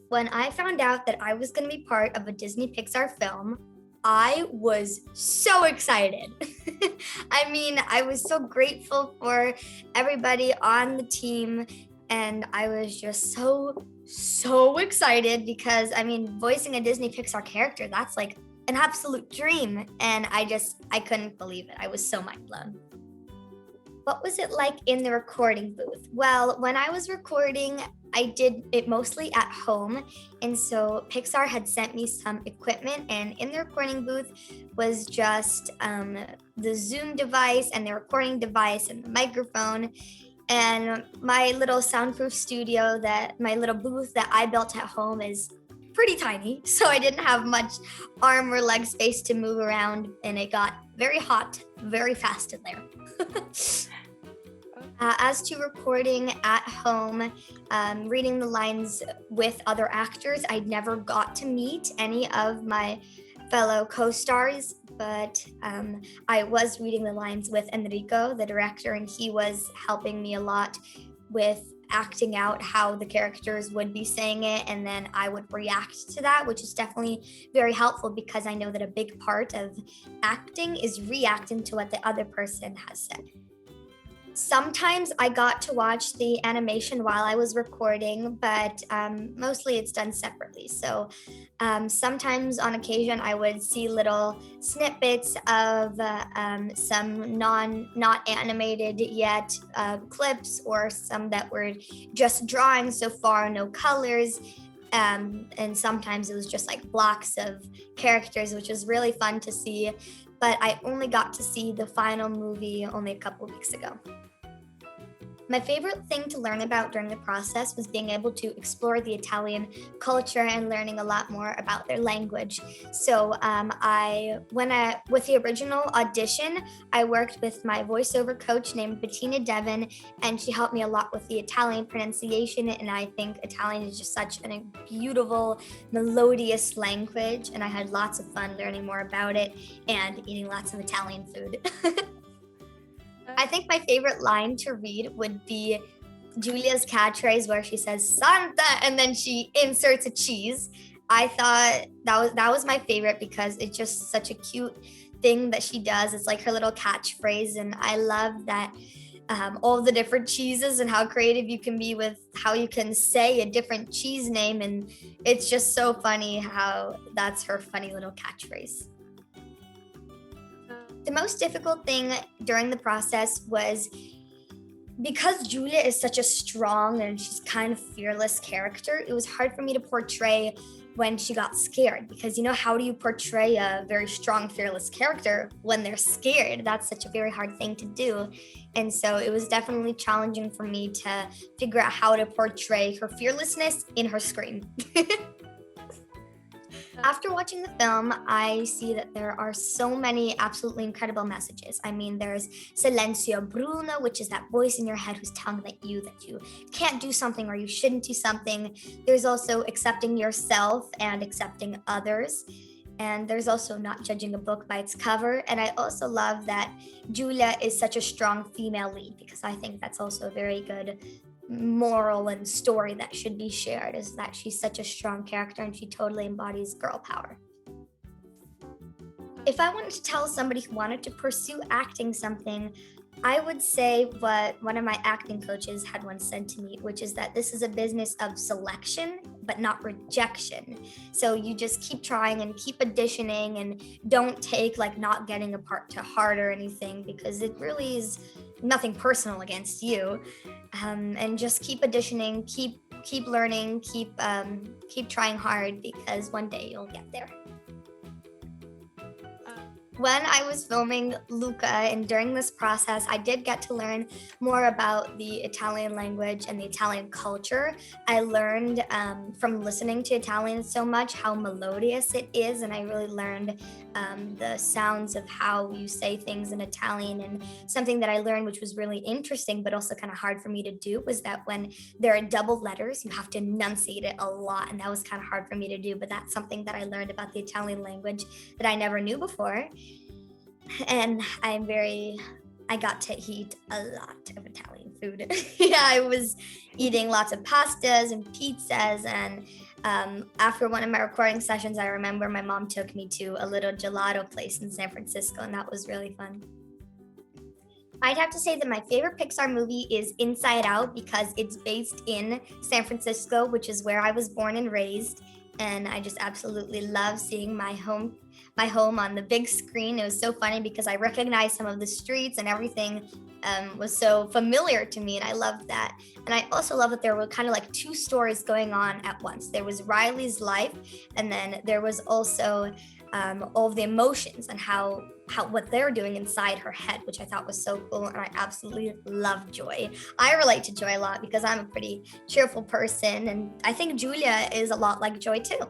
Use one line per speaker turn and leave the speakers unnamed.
When I found out that I was going to be part of a Disney Pixar film, I was so excited. I mean, I was so grateful for everybody on the team, and I was just so excited because, I mean, voicing a Disney Pixar character, that's like an absolute dream. And I couldn't believe it. I was so mind blown. What was it like in the recording booth? Well, when I was recording, I did it mostly at home. And so Pixar had sent me some equipment, and in the recording booth was just the Zoom device and the recording device and the microphone. And my little soundproof studio, my little booth that I built at home is pretty tiny. So I didn't have much arm or leg space to move around, and it got very hot very fast in there. As to recording at home, reading the lines with other actors, I never got to meet any of my fellow co-stars, but I was reading the lines with Enrico, the director, and he was helping me a lot with acting out how the characters would be saying it, and then I would react to that, which is definitely very helpful because I know that a big part of acting is reacting to what the other person has said. Sometimes I got to watch the animation while I was recording, but mostly it's done separately. So sometimes on occasion I would see little snippets of some not animated yet clips, or some that were just drawings so far, no colors. And sometimes it was just like blocks of characters, which was really fun to see. But I only got to see the final movie only a couple of weeks ago. My favorite thing to learn about during the process was being able to explore the Italian culture and learning a lot more about their language. So with the original audition, I worked with my voiceover coach named Bettina Devon, and she helped me a lot with the Italian pronunciation. And I think Italian is just such a beautiful, melodious language, and I had lots of fun learning more about it and eating lots of Italian food. I think my favorite line to read would be Giulia's catchphrase where she says Santa and then she inserts a cheese. I thought that was my favorite because it's just such a cute thing that she does. It's like her little catchphrase, and I love that all the different cheeses and how creative you can be with how you can say a different cheese name, and it's just so funny how that's her funny little catchphrase. The most difficult thing during the process was because Giulia is such a strong and she's kind of fearless character, it was hard for me to portray when she got scared, because how do you portray a very strong, fearless character when they're scared? That's such a very hard thing to do. And so it was definitely challenging for me to figure out how to portray her fearlessness in her scream. After watching the film, I see that there are so many absolutely incredible messages. I mean, there's Silenzio Bruno, which is that voice in your head who's telling that you can't do something or you shouldn't do something. There's also accepting yourself and accepting others. And there's also not judging a book by its cover. And I also love that Giulia is such a strong female lead, because I think that's also a very good moral and story that should be shared, is that she's such a strong character and she totally embodies girl power. If I wanted to tell somebody who wanted to pursue acting something, I would say what one of my acting coaches had once said to me, which is that this is a business of selection, but not rejection. So you just keep trying and keep auditioning, and don't take not getting a part to heart or anything, because it really is nothing personal against you. And just keep auditioning, keep learning, keep trying hard, because one day you'll get there. When I was filming Luca, and during this process, I did get to learn more about the Italian language and the Italian culture. I learned from listening to Italian so much how melodious it is, and I really learned the sounds of how you say things in Italian. And something that I learned, which was really interesting, but also kind of hard for me to do, was that when there are double letters, you have to enunciate it a lot, and that was kind of hard for me to do, but that's something that I learned about the Italian language that I never knew before. And I got to eat a lot of Italian food. Yeah, I was eating lots of pastas and pizzas, and After one of my recording sessions, I remember my mom took me to a little gelato place in San Francisco, and that was really fun. I'd have to say that my favorite Pixar movie is Inside Out because it's based in San Francisco, which is where I was born and raised. And I just absolutely love seeing my home on the big screen. It was so funny because I recognized some of the streets and everything was so familiar to me, and I loved that. And I also love that there were kind of like two stories going on at once. There was Riley's life, and then there was also all of the emotions and how what they're doing inside her head, which I thought was so cool. And I absolutely love Joy. I relate to Joy a lot because I'm a pretty cheerful person, and I think Giulia is a lot like Joy too.